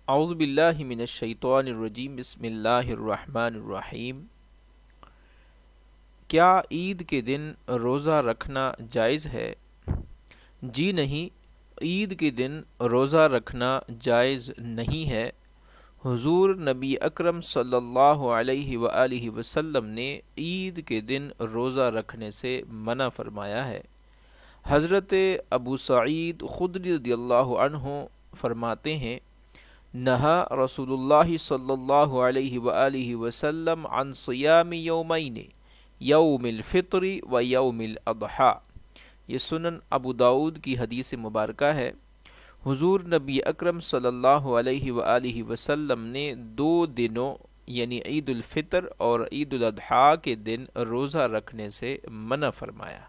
اعوذ باللہ من الشیطان الرجیم بسم اللہ الرحمن الرحیم۔ کیا عید کے دن روزہ رکھنا جائز ہے؟ جی نہیں، عید کے دن روزہ رکھنا جائز نہیں ہے۔ حضور نبی اکرم صلی اللہ علیہ وآلہ وسلم نے عید کے دن روزہ رکھنے سے منع فرمایا ہے۔ حضرت ابو سعید خدری رضی اللہ عنہ فرماتے ہیں، نہا رسول اللہ صلی اللہ علیہ وآلہ وسلم عن صیام یومین، یوم الفطر و یوم الاضحیٰ۔ یہ سنن ابو داود کی حدیث مبارکہ ہے۔ حضور نبی اکرم صلی اللہ علیہ وآلہ وسلم نے دو دنوں یعنی عید الفطر اور عید الاضحیٰ کے دن روزہ رکھنے سے منع فرمایا۔